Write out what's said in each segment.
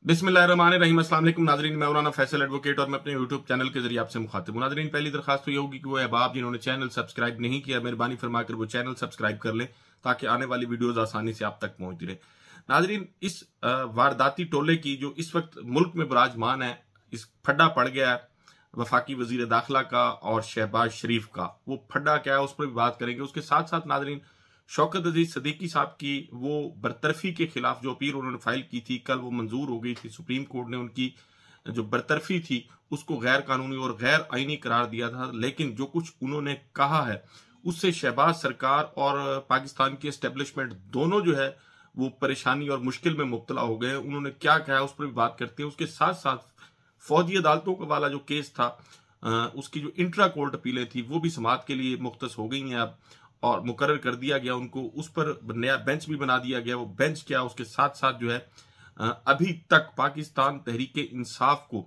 बिस्मिल्लाहिर्रहमानिर्रहीम। अस्सलाम वालेकुम नाजरीन, मैं मौलाना फैसल एडवोकेट और मैं अपने यूट्यूब चैनल के जरिए आपसे मुखातिब हूं। नाजरीन, पहली दरखास्त तो ये होगी कि वो अहबाब जिन्होंने चैनल सब्सक्राइब नहीं किया, मेहरबानी फरमाकर वो चैनल सब्सक्राइब कर लें ताकि आने वाली वीडियोज आसानी से आप तक पहुंचती रहे। नाजरीन, इस वारदाती टोले की जो इस वक्त मुल्क में विराजमान है, इस फड्डा पड़ गया है वफाकी वजीर दाखिला का और शहबाज शरीफ का। वो फड्डा क्या है उस पर भी बात करेंगे। उसके साथ साथ नाजरीन, शौकत अजीज सिद्दीकी साहब की वो बरतरफी के खिलाफ जो अपील उन्होंने फाइल की थी, कल वो मंजूर हो गई थी। सुप्रीम कोर्ट ने उनकी जो बरतरफी थी उसको गैर कानूनी और गैर आईनी करार दिया था, लेकिन जो कुछ उन्होंने कहा है उससे शहबाज सरकार और पाकिस्तान की एस्टेब्लिशमेंट दोनों जो है वो परेशानी और मुश्किल में मुब्तला हो गए। उन्होंने क्या कहा उस पर भी बात करते हैं। उसके साथ साथ फौजी अदालतों का वाला जो केस था, उसकी जो इंट्रा कोर्ट अपीलें थी वो भी समाअत के लिए मुख्तस हो गई हैं अब, और मुकर्रर कर दिया गया उनको। उस पर नया बेंच भी बना दिया गया। वो बेंच क्या, उसके साथ साथ जो है अभी तक पाकिस्तान तहरीक इंसाफ को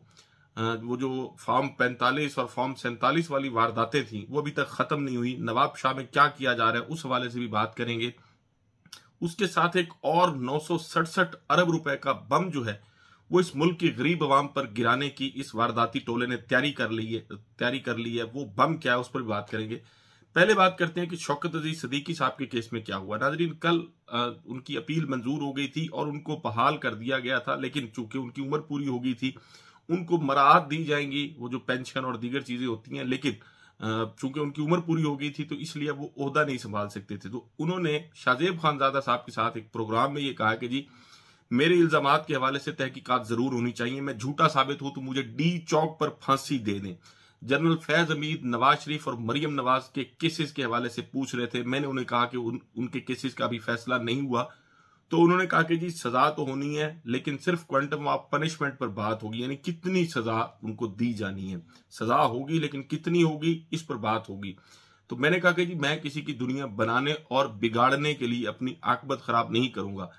वो जो फॉर्म 45 और फॉर्म 47 वाली वारदातें थी वो अभी तक खत्म नहीं हुई। नवाब शाह में क्या किया जा रहा है उस हवाले से भी बात करेंगे। उसके साथ एक और 967 अरब रुपए का बम जो है वो इस मुल्क की गरीब अवाम पर गिराने की इस वारदाती टोले ने तैयारी कर ली है। वो बम क्या है उस पर भी बात करेंगे। पहले बात करते हैं कि शौकत अजीज सिद्दीकी साहब के केस में क्या हुआ। नाजरीन, कल उनकी अपील मंजूर हो गई थी और उनको बहाल कर दिया गया था, लेकिन चूंकि उनकी उम्र पूरी हो गई थी उनको मराहत दी जाएंगी, वो जो पेंशन और दीगर चीजें होती हैं, लेकिन चूंकि उनकी उम्र पूरी हो गई थी तो इसलिए वो ओहदा नहीं संभाल सकते थे। तो उन्होंने शाहजेब खानजादा साहब के साथ एक प्रोग्राम में ये कहा कि जी मेरे इल्जामात के हवाले से तहकीकात जरूर होनी चाहिए, मैं झूठा साबित हूं तो मुझे डी चौक पर फांसी दे दें। जनरल फैज हमीद नवाज शरीफ और मरियम नवाज के केसेस के हवाले से पूछ रहे थे। मैंने उन्हें कहा कि उनके केसेस का भी फैसला नहीं हुआ, तो उन्होंने कहा कि जी सजा तो होनी है लेकिन सिर्फ क्वांटम ऑफ पनिशमेंट पर बात होगी, यानी कितनी सजा उनको दी जानी है। सजा होगी लेकिन कितनी होगी इस पर बात होगी। तो मैंने कहा कि जी मैं किसी की दुनिया बनाने और बिगाड़ने के लिए अपनी आकबत खराब नहीं करूंगा।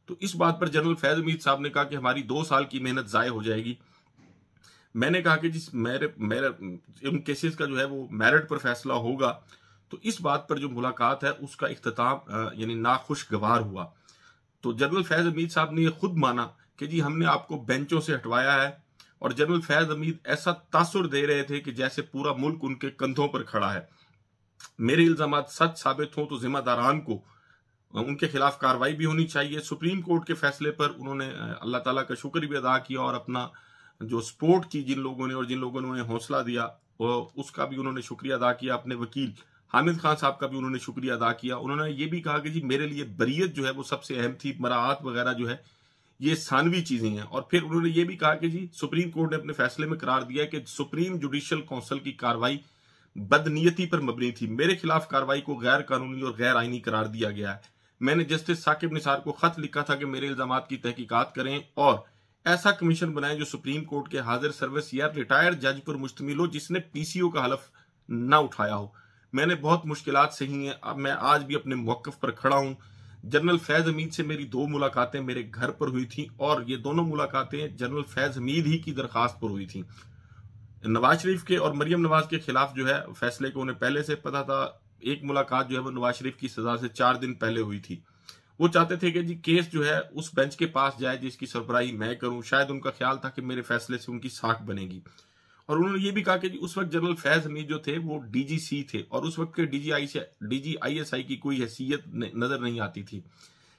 तो इस बात पर जनरल फैज हमीद साहब ने कहा कि हमारी 2 साल की मेहनत जाय हो जाएगी। मैंने कहा कि जिस मेरे इन केसेस का जो है वो मेरिट पर फैसला होगा। तो इस बात पर जो मुलाकात है उसका इख्तिताम यानी नाखुशगवार हुआ। तो जनरल फैज हमीद साहब ने यह खुद माना कि जी हमने आपको बेंचों से हटवाया है, और जनरल फैज हमीद ऐसा तासुर दे रहे थे कि जैसे पूरा मुल्क उनके कंधों पर खड़ा है। मेरे इल्जामात सच साबित हों तो जिम्मेदारान को उनके खिलाफ कार्रवाई भी होनी चाहिए। सुप्रीम कोर्ट के फैसले पर उन्होंने अल्लाह ताला का शुक्र भी अदा किया और अपना जो सपोर्ट की जिन लोगों ने और जिन लोगों ने उन्हें हौसला दिया उसका भी उन्होंने शुक्रिया अदा किया। अपने वकील हामिद खान साहब का भी उन्होंने शुक्रिया अदा किया। उन्होंने ये भी कहा कि जी मेरे लिए बरीयत जो है वो सबसे अहम थी, मराहत वगैरह जो है ये सानवी चीजें हैं। और फिर उन्होंने ये भी कहा कि जी सुप्रीम कोर्ट ने अपने फैसले में करार दिया कि सुप्रीम जुडिशियल काउंसिल की कार्रवाई बदनीयती पर मबनी थी। मेरे खिलाफ कार्रवाई को गैर कानूनी और गैर आईनी करार दिया गया है। मैंने जस्टिस साकिब निसार को खत लिखा था कि मेरे इल्जामात की तहकीकात करें और ऐसा कमीशन बनाएं जो सुप्रीम कोर्ट के हाजिर सर्विस या रिटायर्ड जज पर मुश्तमिल हो जिसने पीसीओ का हलफ ना उठाया हो। मैंने बहुत मुश्किलात सही हैं, अब मैं आज भी अपने मौकफ पर खड़ा हूं। जनरल फैज हमीद से मेरी 2 मुलाकातें मेरे घर पर हुई थी और ये दोनों मुलाकातें जनरल फैज हमीद ही की दरखास्त पर हुई थी। नवाज शरीफ के और मरियम नवाज के खिलाफ जो है फैसले को उन्हें पहले से पता था। एक मुलाकात जो है वो नवाज शरीफ की सजा से 4 दिन पहले हुई थी। वो चाहते थे कि जी केस जो है उस बेंच के पास जाए जिसकी सरबराही मैं करूं। शायद उनका ख्याल था कि मेरे फैसले से उनकी साख बनेगी। और उन्होंने ये भी कहा कि जी उस वक्त जनरल फैज हमीद जो थे वो डीजीसी थे और उस वक्त के डीजीआईएसआई की कोई हैसियत नजर नहीं आती थी।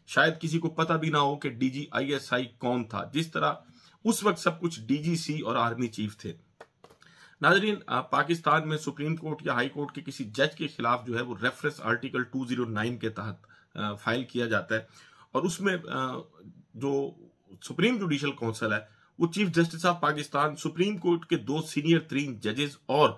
शायद किसी को पता भी ना हो कि डीजीआईएसआई कौन था, जिस तरह उस वक्त सब कुछ डीजीसी और आर्मी चीफ थे। नाजरीन, पाकिस्तान में सुप्रीम कोर्ट या हाई कोर्ट के किसी जज के खिलाफ जो है वो रेफरेंस आर्टिकल 209 के तहत फाइल किया जाता है, और उसमें जो सुप्रीम जुडिशियल काउंसिल है वो chief justice of Pakistan, supreme court के 2 सीनियर 3 जजेस और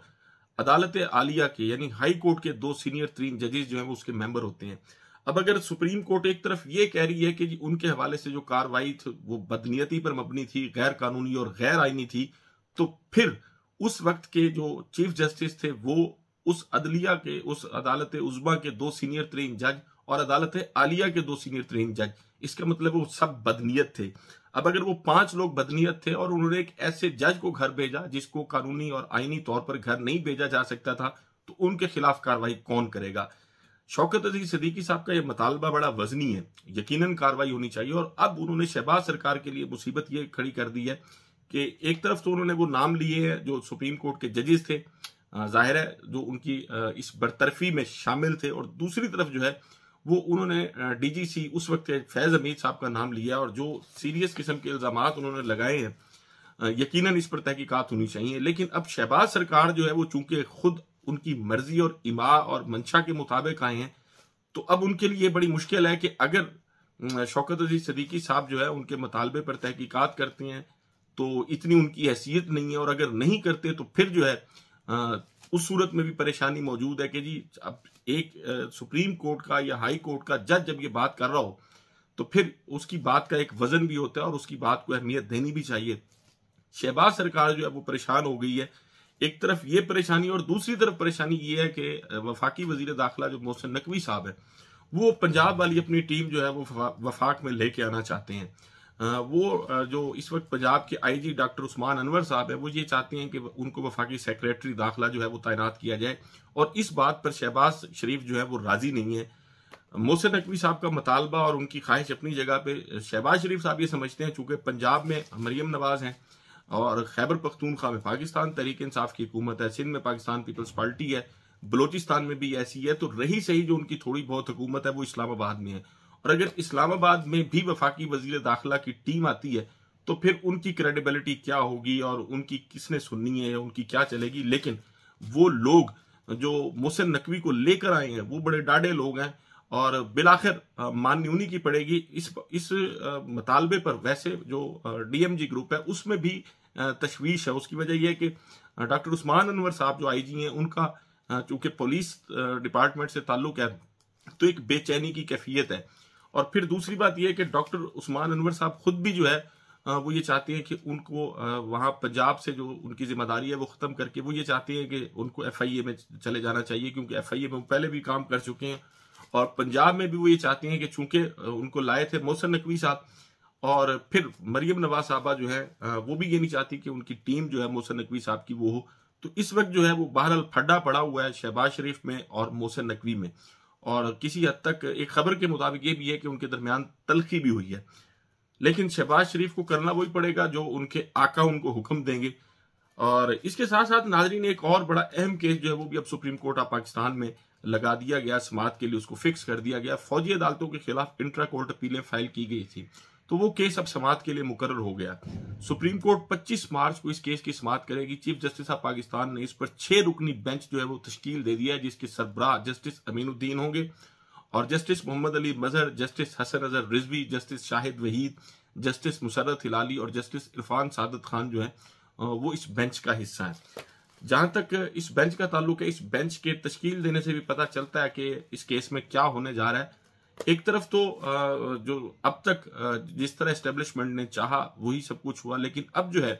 अदालत आलिया के यानी हाई कोर्ट के 2 सीनियर 3 जजेस जो है वो उसके मेंबर होते हैं। अब अगर सुप्रीम कोर्ट एक तरफ ये कह रही है कि जी उनके हवाले से जो कार्रवाई थी वो बदनीयती पर मबनी थी, गैर कानूनी और गैर आईनी थी, तो फिर उस वक्त के जो चीफ जस्टिस थे वो उस अदलिया के, उस अदालत उज़्मा के 2 सीनियर 3 जज और अदालत आलिया के 2 सीनियर 3 जज, इसका मतलब वो सब बदनीयत थे। अब अगर वो 5 लोग बदनीयत थे और उन्होंने एक ऐसे जज को घर भेजा जिसको कानूनी और आईनी तौर पर घर नहीं भेजा जा सकता था, तो उनके खिलाफ कार्रवाई कौन करेगा। शौकत अजीज सिद्दीकी साहब का यह मुतालबा बड़ा वजनी है, यकीनन कार्रवाई होनी चाहिए। और अब उन्होंने शहबाज सरकार के लिए मुसीबत ये खड़ी कर दी है कि एक तरफ तो उन्होंने वो नाम लिए हैं जो सुप्रीम कोर्ट के जजेस थे, जाहिर है जो उनकी इस बरतरफी में शामिल थे, और दूसरी तरफ जो है वो उन्होंने डीजीसी उस वक्त फैज हमीद साहब का नाम लिया, और जो सीरियस किस्म के इल्जामात उन्होंने लगाए हैं यकीनन इस पर तहकीकात होनी चाहिए। लेकिन अब शहबाज सरकार जो है वो चूंकि खुद उनकी मर्जी और इमा और मंशा के मुताबिक आए हैं, तो अब उनके लिए बड़ी मुश्किल है कि अगर शौकत अजीज सिद्दीकी साहब जो है उनके मुतालबे पर तहकीकात करते हैं तो इतनी उनकी हैसियत नहीं है, और अगर नहीं करते तो फिर जो है उस सूरत में भी परेशानी मौजूद है कि जी अब एक सुप्रीम कोर्ट का या हाई कोर्ट का जज जब ये बात कर रहा हो तो फिर उसकी बात का एक वजन भी होता है और उसकी बात को अहमियत देनी भी चाहिए। शहबाज सरकार जो है वो परेशान हो गई है, एक तरफ ये परेशानी, और दूसरी तरफ परेशानी ये है कि वफाकी वजीर दाखिला जो मोहसिन नकवी साहब है वो पंजाब वाली अपनी टीम जो है वो वफाक में लेके आना चाहते हैं। वो जो इस वक्त पंजाब के आईजी डॉक्टर उस्मान अनवर साहब है वो ये चाहते हैं कि उनको वफाकी सेक्रेटरी दाखिला जो है वो तैनात किया जाए, और इस बात पर शहबाज शरीफ जो है वो राजी नहीं है। मोहसिन नकवी साहब का मुतालबा और उनकी ख्वाहिश अपनी जगह पे, शहबाज शरीफ साहब ये समझते हैं चूंकि पंजाब में मरियम नवाज हैं और खैबर पख्तूनख्वा में पाकिस्तान तहरीक इंसाफ की हुकूमत है, सिंध में पाकिस्तान पीपल्स पार्टी है, बलोचिस्तान में भी ऐसी है, तो रही सही जो उनकी थोड़ी बहुत हुकूमत है वो इस्लामाबाद में है। और अगर इस्लामाबाद में भी वफाकी वजीर दाखिला की टीम आती है तो फिर उनकी क्रेडिबिलिटी क्या होगी और उनकी किसने सुननी है, उनकी क्या चलेगी। लेकिन वो लोग जो मोहसिन नकवी को लेकर आए हैं वो बड़े डाढ़े लोग हैं, और बिलाखिर माननी उन्हीं की पड़ेगी। इस मुतालबे पर वैसे जो डीएमजी ग्रुप है उसमें भी तशवीश है। उसकी वजह यह है कि डॉक्टर उस्मान अनवर साहब जो आईजी हैं उनका चूंकि पुलिस डिपार्टमेंट से ताल्लुक है तो एक बेचैनी की कैफियत है। और फिर दूसरी बात यह है कि डॉक्टर उस्मान अनवर साहब खुद भी जो है वो ये चाहते हैं कि उनको वहां पंजाब से जो उनकी जिम्मेदारी है वो खत्म करके वो ये चाहते हैं कि उनको एफआईए में चले जाना चाहिए, क्योंकि एफआईए में वो पहले भी काम कर चुके हैं। और पंजाब में भी वो ये चाहते हैं कि चूंकि उनको लाए थे मोहसिन नकवी साहब, और फिर मरियम नवाज साहबा जो है वो भी ये नहीं चाहती कि उनकी टीम जो है मोहसिन नकवी साहब की वो हो। तो इस वक्त जो है वो बहरहाल फड्डा पड़ा हुआ है शहबाज शरीफ में और मोहसिन नकवी में, और किसी हद तक एक खबर के मुताबिक ये भी है कि उनके दरमियान तलखी भी हुई है। लेकिन शहबाज शरीफ को करना वही पड़ेगा जो उनके आका उनको हुक्म देंगे। और इसके साथ साथ नाजरीन एक और बड़ा अहम केस जो है वो भी अब सुप्रीम कोर्ट ऑफ पाकिस्तान में लगा दिया गया, समाअत के लिए उसको फिक्स कर दिया गया। फौजी अदालतों के खिलाफ इंट्रा कोर्ट अपीलें फाइल की गई थी, तो वो केस अब समाअत के लिए मुकर्रर हो गया। सुप्रीम कोर्ट 25 मार्च को इस केस की समाअत करेगी। चीफ जस्टिस ऑफ पाकिस्तान ने इस पर 6 रुकनी बेंच जो है वो तश्कील दे दिया है, जिसके सरबराह जस्टिस अमीनुद्दीन होंगे और justice Mohammad Ali Mazhar, justice Hasan Azhar Rizvi, justice Shahid Waheed, justice Musarrat Hilali और जस्टिस इरफान सादत खान जो है वो इस बेंच का हिस्सा है। जहां तक इस बेंच का ताल्लुक है, इस बेंच के तश्कील देने से भी पता चलता है कि इस केस में क्या होने जा रहा है। एक तरफ तो जो अब तक जिस तरह एस्टेब्लिशमेंट ने चाहा वही सब कुछ हुआ, लेकिन अब जो है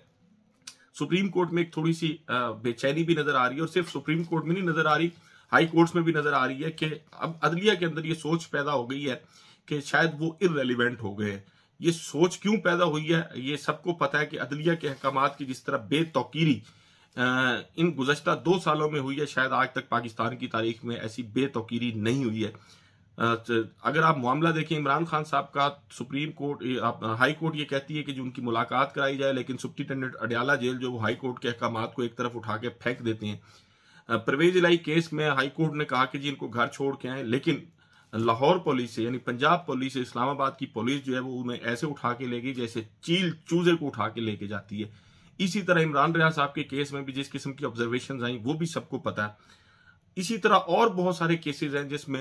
सुप्रीम कोर्ट में एक थोड़ी सी बेचैनी भी नजर आ रही है, और सिर्फ सुप्रीम कोर्ट में नहीं नजर आ रही, हाई कोर्ट्स में भी नजर आ रही है कि अब अदलिया के अंदर ये सोच पैदा हो गई है कि शायद वो इररेलीवेंट हो गए। ये सोच क्यों पैदा हुई है ये सबको पता है कि अदलिया के अहकामात की जिस तरह बेतौकीरी इन गुज़श्ता 2 सालों में हुई है, शायद आज तक पाकिस्तान की तारीख में ऐसी बेतौकीरी नहीं हुई है। अगर आप मामला देखें इमरान खान साहब का, सुप्रीम कोर्ट हाई कोर्ट ये कहती है कि जो उनकी मुलाकात कराई जाए, लेकिन सुप्रिंटेंडेंट अडयाला जेल जो वो हाई कोर्ट के अहकामात को एक तरफ उठा के फेंक देते हैं। परवेज इलाही केस में हाई कोर्ट ने कहा कि जी इनको घर छोड़ के आए, लेकिन लाहौर पुलिस से यानी पंजाब पुलिस से इस्लामाबाद की पुलिस जो है वो उन्हें ऐसे उठा के ले गई जैसे चील चूजे को उठा के लेके जाती है। इसी तरह इमरान रियाज साहब के केस में भी जिस किस्म की ऑब्जर्वेशन आई वो भी सबको पता है। इसी तरह और बहुत सारे केसेस हैं जिसमें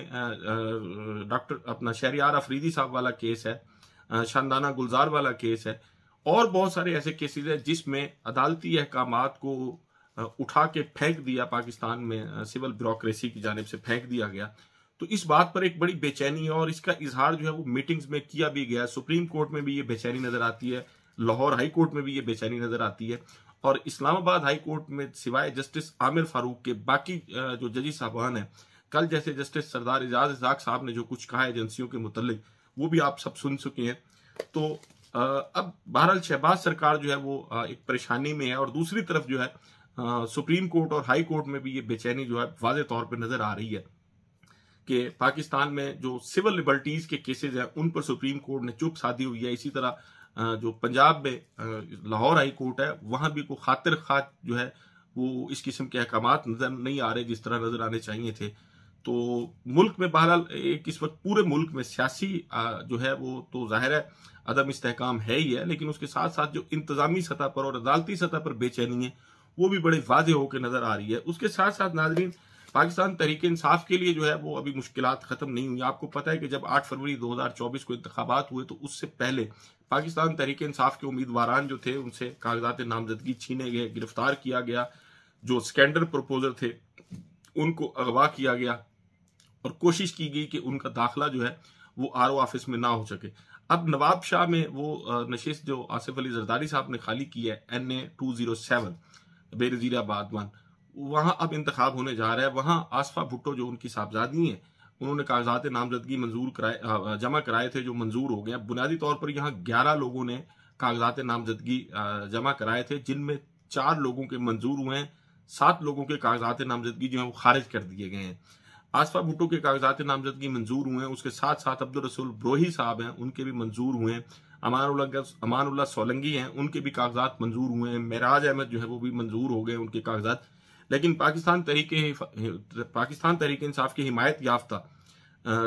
डॉक्टर अपना शहरियार अफरीदी साहब वाला केस है, शानदाना गुलजार वाला केस है, और बहुत सारे ऐसे केसेस हैं जिसमें अदालती अहकामात को उठा के फेंक दिया, पाकिस्तान में सिविल ब्यूरोक्रेसी की जानिब से फेंक दिया गया। तो इस बात पर एक बड़ी बेचैनी है और इसका इजहार जो है वो मीटिंग्स में किया भी गया। सुप्रीम कोर्ट में भी ये बेचैनी नजर आती है, लाहौर हाई कोर्ट में भी ये बेचैनी नजर आती है, और इस्लामाबाद हाई कोर्ट में सिवाय जस्टिस आमिर फारूक के बाकी जो जजी साहबान हैं, कल जैसे जस्टिस सरदार इजाज इजाक साहब ने जो कुछ कहा एजेंसियों के मुतल्लिक वो भी आप सब सुन चुके हैं। तो अब बहरहाल शहबाज सरकार जो है वो एक परेशानी में है, और दूसरी तरफ जो है सुप्रीम कोर्ट और हाई कोर्ट में भी ये बेचैनी जो है वाज़े तौर पर नजर आ रही है कि पाकिस्तान में जो सिविल लिबर्टीज के केसेस हैं उन पर सुप्रीम कोर्ट ने चुप साधी हुई है। इसी तरह जो पंजाब में लाहौर हाई कोर्ट है वहां भी कोई खातिर खा जो है वो इस किस्म के अहकामात नजर नहीं आ रहे जिस तरह नजर आने चाहिए थे। तो मुल्क में बहरहाल एक इस वक्त पूरे मुल्क में सियासी जो है वो तो जाहिर है अदम इस्तेहकाम है ही है, लेकिन उसके साथ साथ जो इंतजामी सतह पर और अदालती सतह पर बेचैनी है वो भी बड़े वाजे होकर नजर आ रही है। उसके साथ साथ नाजरीन पाकिस्तान तहरीक इंसाफ के लिए जो है वो अभी मुश्किलात खत्म नहीं हुई। आपको पता है कि जब 8 फरवरी 2024 को इंतखाबात हुए तो उससे पहले पाकिस्तान तहरीक इंसाफ के उम्मीदवारान जो थे उनसे कागजात नामजदगी छीने गए, गिरफ्तार किया गया, जो स्कैंडल प्रपोजर थे उनको अगवा किया गया और कोशिश की गई कि उनका दाखिला जो है वो आरओ ऑफिस में ना हो सके। अब नवाब शाह में वो नशिस्त जो आसिफ अली जरदारी साहब ने खाली की है NA 207 बेनजीराबाद 1, वहां अब इंतखाब होने जा रहा है। वहां आसफा भुट्टो जो उनकी साहबजादी हैं उन्होंने कागजात नामजदगी जमा कराए थे जो मंजूर हो गए। बुनियादी तौर पर यहाँ 11 लोगों ने कागजात नामजदगी जमा कराए थे जिनमें 4 लोगों के मंजूर हुए हैं, 7 लोगों के कागजात नामजदगी जो है वो खारिज कर दिए गए हैं। आसफा भुट्टो के कागजात नामजदगी मंजूर हुए हैं, उसके साथ साथ अब्दुल रसूल ब्रोही साहब हैं उनके भी मंजूर हुए हैं, अमानुल्लाह सोलंगी हैं उनके भी कागजात मंजूर हुए हैं, मेराज अहमद जो है वो भी मंजूर हो गए उनके कागजात। लेकिन पाकिस्तान तहरीक इंसाफ की हिमायत याफ्ता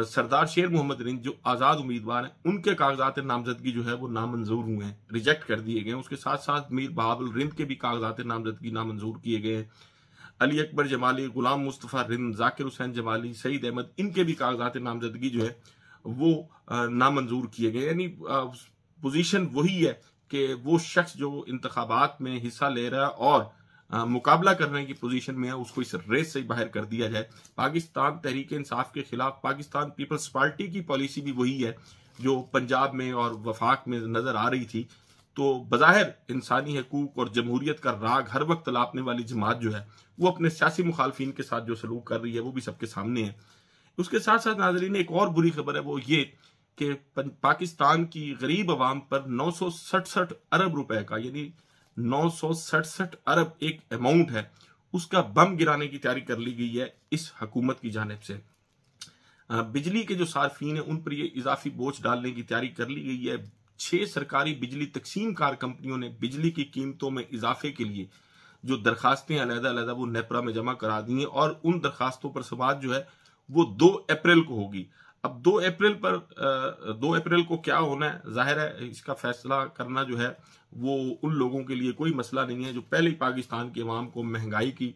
सरदार शेर मोहम्मद रिंद जो आज़ाद उम्मीदवार हैं उनके कागजात नामजदगी जो है वो नामंजूर हुए हैं, रिजेक्ट कर दिए गए। उसके साथ साथ मीर बहावल रिंद के भी कागजात नामजदगी नामंजूर किए गए हैं। अली अकबर जमाली, गुलाम मुस्तफ़ा रिंद, जाकिर हुसैन जमाली, सईद अहमद इनके भी कागजात नामजदगी जो है वो नामंजूर किए गए। यानी पोजीशन वही है कि वो शख्स जो इंतखाबात में हिस्सा ले रहा है और मुकाबला करने की पोजीशन में है उसको इस रेस से बाहर कर दिया जाए। पाकिस्तान तहरीक इंसाफ के खिलाफ पाकिस्तान पीपल्स पार्टी की पॉलिसी भी वही है जो पंजाब में और वफाक में नजर आ रही थी। तो बज़ाहिर इंसानी हकूक और जमहूरियत का राग हर वक्त तलापने वाली जमात जो है वो अपने सियासी मुखालफिन के साथ जो सलूक कर रही है वो भी सबके सामने है। उसके साथ साथ नाज़रीन एक और बुरी खबर है वो ये कि पाकिस्तान की गरीब आवाम पर 967 अरब रुपए का यानी 967 अरब एक अमाउंट है उसका बम गिराने की तैयारी कर ली गई है इस हुकूमत की जानिब से। बिजली के जो सार्फिन है उन पर यह इजाफी बोझ डालने की तैयारी कर ली गई है। 6 सरकारी बिजली तकसीम कार कंपनियों ने बिजली की कीमतों में इजाफे के लिए जो दरखास्तें अलग-अलग वो नेपरा में जमा करा दी हैं और उन दरखास्तों पर समाअत जो है वो 2 अप्रैल को होगी। अब 2 अप्रैल को क्या होना है, जाहिर है इसका फैसला करना जो है वो उन लोगों के लिए कोई मसला नहीं है जो पहले ही पाकिस्तान की अवाम को महंगाई की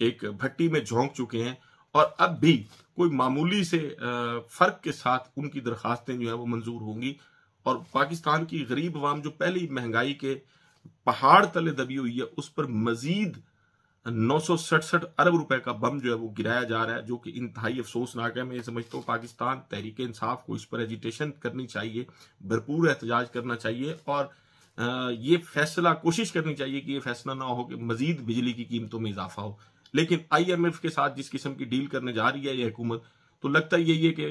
एक भट्टी में झोंक चुके हैं और अब भी कोई मामूली से फर्क के साथ उनकी दरखास्तें जो है वो मंजूर होंगी और पाकिस्तान की गरीब अवाम जो पहले ही महंगाई के पहाड़ तले दबी हुई है उस पर मजीद 967 अरब रुपए का बम जो है वो गिराया जा रहा है जो कि इंतहाई अफसोसनाक है। मैं ये समझता हूँ पाकिस्तान तहरीक इंसाफ को इस पर एजिटेशन करनी चाहिए, भरपूर एहतजाज करना चाहिए और ये फैसला कोशिश करनी चाहिए कि ये फैसला ना हो कि मजीद बिजली की कीमतों में इजाफा हो। लेकिन IMF के साथ जिस किस्म की डील करने जा रही है ये हुकूमत तो लगता यही है कि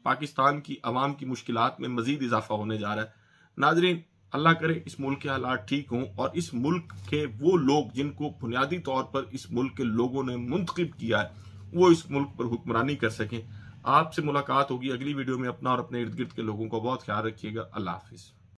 पाकिस्तान की अवाम की मुश्किलात में मजीद इजाफा होने जा रहा है। नाजरीन अल्लाह करे इस मुल्क के हालात ठीक हों और इस मुल्क के वो लोग जिनको बुनियादी तौर पर इस मुल्क के लोगों ने मुंतखब किया है वो इस मुल्क पर हुक्मरानी कर सकें। आपसे मुलाकात होगी अगली वीडियो में। अपना और अपने इर्द गिर्द के लोगों का बहुत ख्याल रखिएगा। अल्लाह हाफिज।